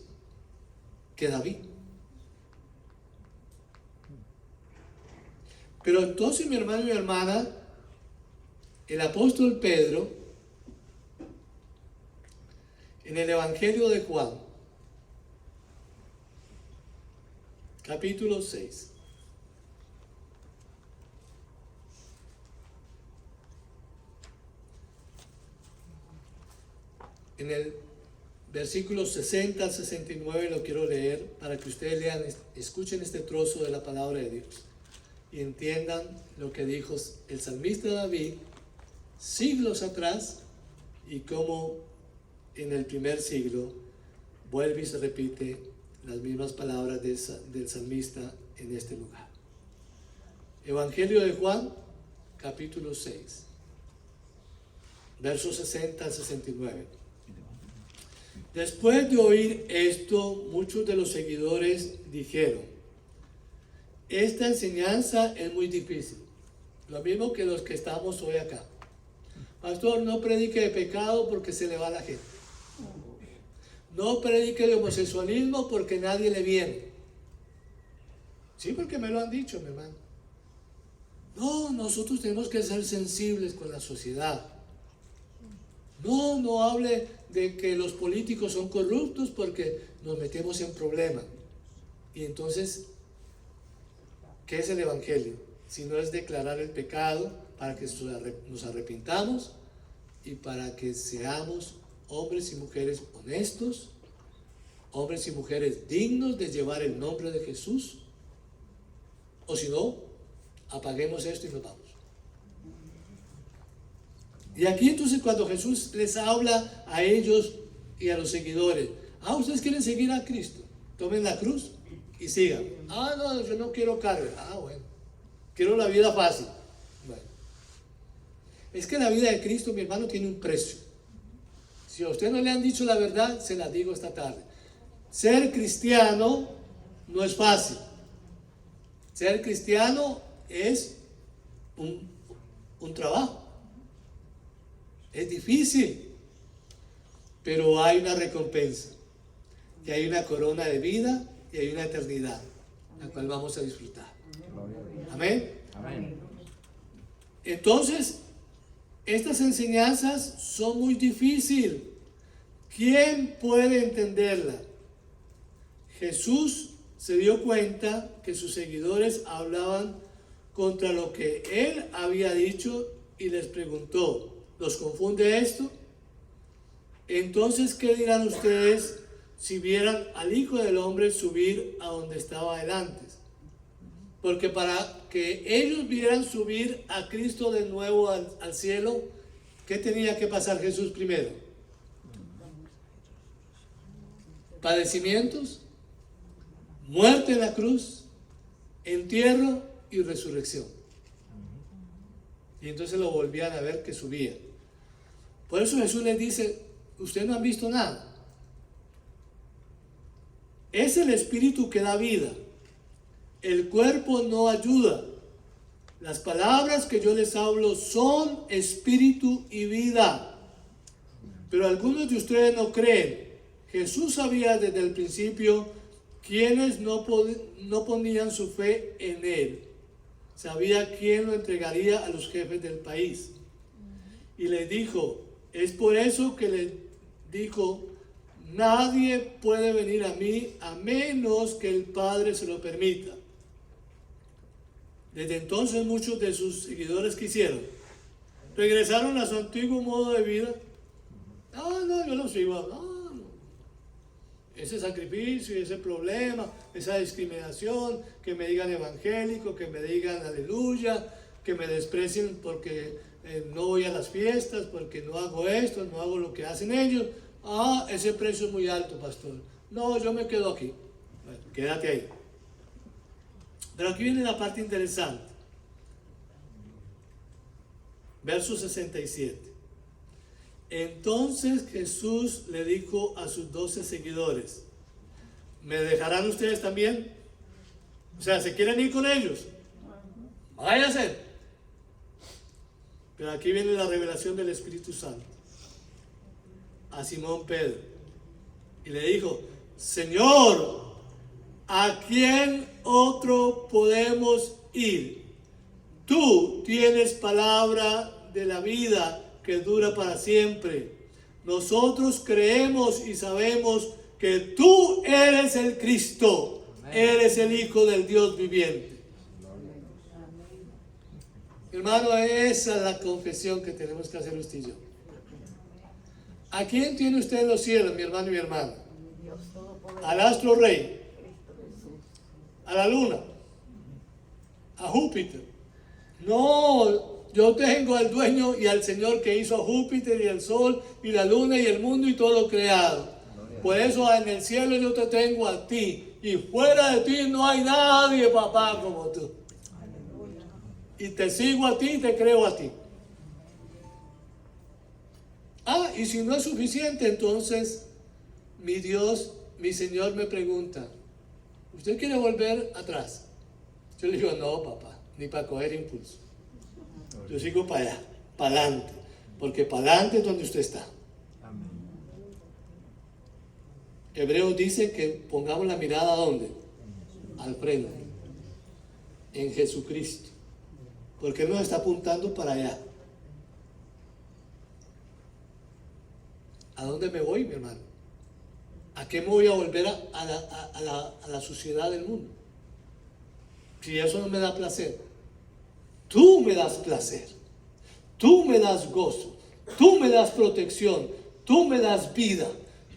que David. Pero entonces, mi hermano y mi hermana, el apóstol Pedro, en el Evangelio de Juan, capítulo 6, en el versículo 60 al 69 lo quiero leer para que ustedes lean, escuchen este trozo de la palabra de Dios y entiendan lo que dijo el salmista David siglos atrás y cómo en el primer siglo vuelve y se repite las mismas palabras del salmista en este lugar. Evangelio de Juan, capítulo 6, versos 60 al 69. Después de oír esto, muchos de los seguidores dijeron: esta enseñanza es muy difícil. Lo mismo que los que estamos hoy acá. Pastor, no predique de pecado porque se le va a la gente. No predique de homosexualismo porque nadie le viene. Sí, porque me lo han dicho, mi hermano. No, nosotros tenemos que ser sensibles con la sociedad. No hable de que los políticos son corruptos porque nos metemos en problemas. Y entonces ¿Qué es el Evangelio? Si no es declarar el pecado para que nos arrepintamos y para que seamos hombres y mujeres honestos, hombres y mujeres dignos de llevar el nombre de Jesús, o si no, apaguemos esto y nos vamos. Y aquí entonces cuando Jesús les habla a ellos y a los seguidores, ustedes quieren seguir a Cristo, tomen la cruz y sigan. No, yo no quiero carga. Bueno, quiero la vida fácil. Bueno, es que la vida de Cristo, mi hermano, tiene un precio. Si a usted no le han dicho la verdad, se la digo esta tarde. Ser cristiano no es fácil. Ser cristiano es un trabajo. Es difícil, pero hay una recompensa. Y hay una corona de vida y hay una eternidad, la cual vamos a disfrutar. Amén. Amén. Entonces, estas enseñanzas son muy difíciles. ¿Quién puede entenderla? Jesús se dio cuenta que sus seguidores hablaban contra lo que él había dicho y les preguntó, ¿los confunde esto? Entonces, ¿qué dirán ustedes si vieran al Hijo del Hombre subir a donde estaba él antes? Porque para que ellos vieran subir a Cristo de nuevo al cielo, ¿qué tenía que pasar Jesús primero? Padecimientos, muerte en la cruz, entierro y resurrección. Y entonces lo volvían a ver que subía. Por eso Jesús les dice, ustedes no han visto nada. Es el Espíritu que da vida. El cuerpo no ayuda. Las palabras que yo les hablo son espíritu y vida. Pero algunos de ustedes no creen. Jesús sabía desde el principio quienes no ponían su fe en él. Sabía quién lo entregaría a los jefes del país. Y les dijo, es por eso que les dijo, nadie puede venir a mí a menos que el Padre se lo permita. Desde entonces muchos de sus seguidores, ¿qué hicieron? Regresaron a su antiguo modo de vida. No, yo no sigo. No. Ese sacrificio, ese problema, esa discriminación, que me digan evangélico, que me digan aleluya, que me desprecien porque no voy a las fiestas, porque no hago esto, no hago lo que hacen ellos. Ese precio es muy alto, pastor. No, yo me quedo aquí. Bueno, quédate ahí. Pero aquí viene la parte interesante. Verso 67. Entonces Jesús le dijo a sus 12 seguidores, ¿me dejarán ustedes también? O sea, ¿se quieren ir con ellos? Váyanse. Pero aquí viene la revelación del Espíritu Santo a Simón Pedro. Y le dijo, Señor, ¿a quién otro podemos ir? Tú tienes palabra de la vida que dura para siempre. Nosotros creemos y sabemos que tú eres el Cristo, eres el Hijo del Dios viviente. Hermano, esa es la confesión que tenemos que hacer usted y yo. ¿A quién tiene usted en los cielos, mi hermano y mi hermana? Al astro rey, a la luna, a Júpiter. No, yo tengo al dueño y al Señor que hizo a Júpiter y el sol y la luna y el mundo y todo lo creado. Por eso en el cielo yo te tengo a ti, y fuera de ti no hay nadie, papá, como tú. Y te sigo a ti y te creo a ti. Y si no es suficiente, entonces mi Dios, mi Señor me pregunta, ¿usted quiere volver atrás? Yo le digo, no, papá, ni para coger impulso. Yo sigo para allá, para adelante, porque para adelante es donde usted está. Hebreos dice que pongamos la mirada ¿dónde? Al frente, en Jesucristo, porque Él nos está apuntando para allá. ¿A dónde me voy, mi hermano? ¿A qué me voy a volver a la suciedad del mundo? Si eso no me da placer, tú me das placer, tú me das gozo, tú me das protección, tú me das vida,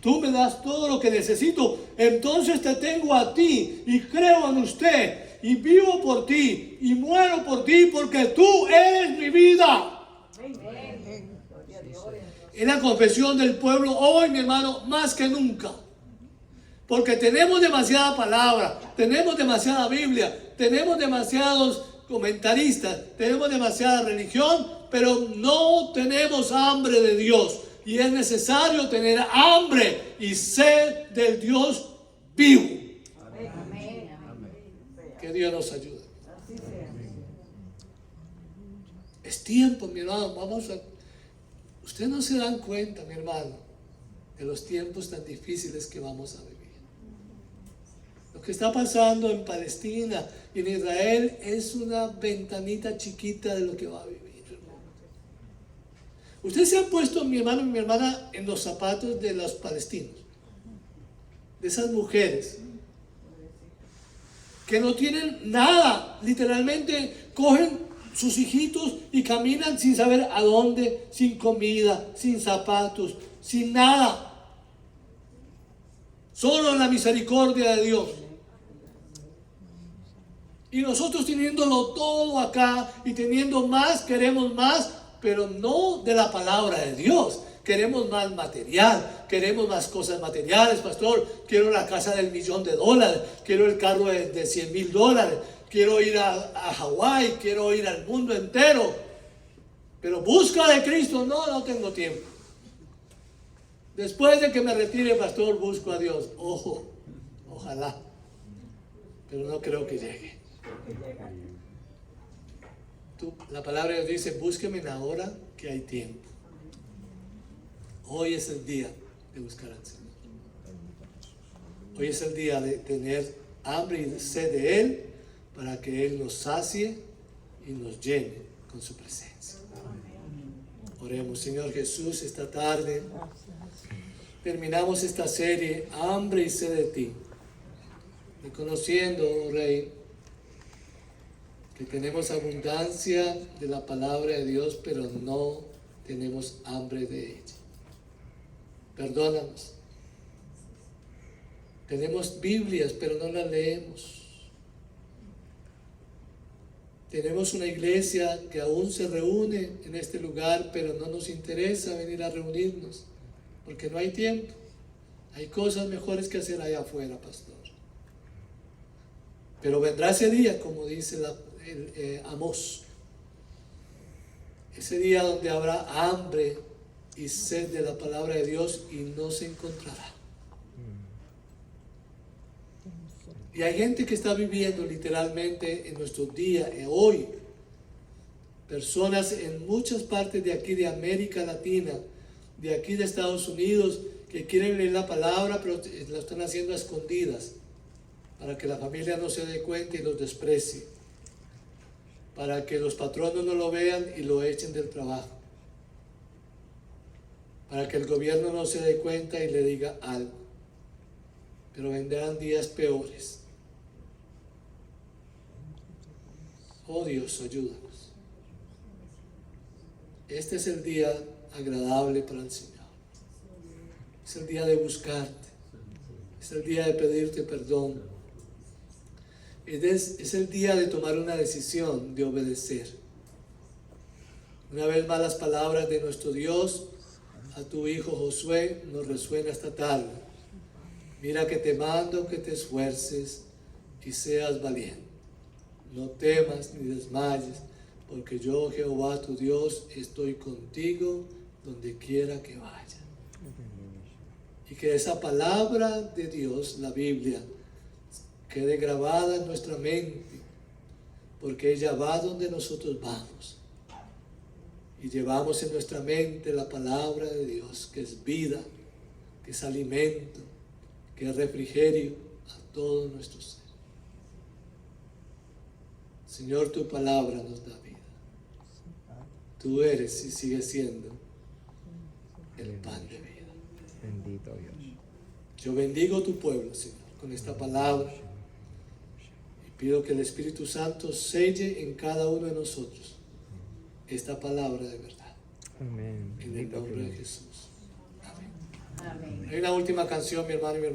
tú me das todo lo que necesito. Entonces te tengo a ti y creo en usted y vivo por ti y muero por ti porque tú eres mi vida. Es la confesión del pueblo hoy, mi hermano, más que nunca. Porque tenemos demasiada palabra, tenemos demasiada Biblia, tenemos demasiados comentaristas, tenemos demasiada religión, pero no tenemos hambre de Dios. Y es necesario tener hambre y sed del Dios vivo. Amén. Que Dios nos ayude. Es tiempo, mi hermano, ustedes no se dan cuenta, mi hermano, de los tiempos tan difíciles que vamos a vivir. Lo que está pasando en Palestina y en Israel es una ventanita chiquita de lo que va a vivir. Ustedes se han puesto, mi hermano y mi hermana, en los zapatos de los palestinos, de esas mujeres que no tienen nada, literalmente cogen sus hijitos y caminan sin saber a dónde, sin comida, sin zapatos, sin nada. Solo en la misericordia de Dios. Y nosotros teniéndolo todo acá y teniendo más, queremos más, pero no de la palabra de Dios. Queremos más material, queremos más cosas materiales, pastor. Quiero la casa del $1.000.000, quiero el carro de $100,000, quiero ir a Hawái, quiero ir al mundo entero. Pero busca de Cristo, no tengo tiempo. Después de que me retire, pastor, busco a Dios. Ojalá, pero no creo que llegue. La palabra de Dios dice, búsqueme ahora que hay tiempo. Hoy es el día de buscar al Señor. Hoy es el día de tener hambre y sed de Él para que Él nos sacie y nos llene con su presencia. Oremos. Señor Jesús, esta tarde terminamos esta serie, hambre y sed de ti, reconociendo, oh Rey, que tenemos abundancia de la palabra de Dios, pero no tenemos hambre de ella. Perdónanos. Tenemos Biblias, pero no las leemos. Tenemos una iglesia que aún se reúne en este lugar, pero no nos interesa venir a reunirnos, porque no hay tiempo. Hay cosas mejores que hacer allá afuera, pastor. Pero vendrá ese día, como dice Amós, ese día donde habrá hambre y sed de la palabra de Dios y no se encontrará. Y hay gente que está viviendo literalmente en nuestros días, hoy, personas en muchas partes de aquí de América Latina, de aquí de Estados Unidos, que quieren leer la palabra, pero la están haciendo a escondidas, para que la familia no se dé cuenta y los desprecie, para que los patronos no lo vean y lo echen del trabajo, para que el gobierno no se dé cuenta y le diga algo. Pero vendrán días peores. Oh Dios, ayúdanos. Este es el día agradable para el Señor. Es el día de buscarte. Es el día de pedirte perdón. Es el día de tomar una decisión, de obedecer. Una vez más las palabras de nuestro Dios a tu hijo Josué nos resuena esta tarde. Mira que te mando que te esfuerces y seas valiente. No temas ni desmayes, porque yo, Jehová tu Dios, estoy contigo donde quiera que vaya. Y que esa palabra de Dios, la Biblia, quede grabada en nuestra mente, porque ella va donde nosotros vamos. Y llevamos en nuestra mente la palabra de Dios, que es vida, que es alimento, que es refrigerio a todo nuestro ser. Señor, tu palabra nos da vida. Tú eres y sigues siendo el pan de vida. Bendito Dios. Yo bendigo tu pueblo, Señor, con esta palabra. Pido que el Espíritu Santo selle en cada uno de nosotros esta palabra de verdad. Amén. En el nombre de Jesús. Amén. Amén. Hay una última canción, mi hermano y mi hermana.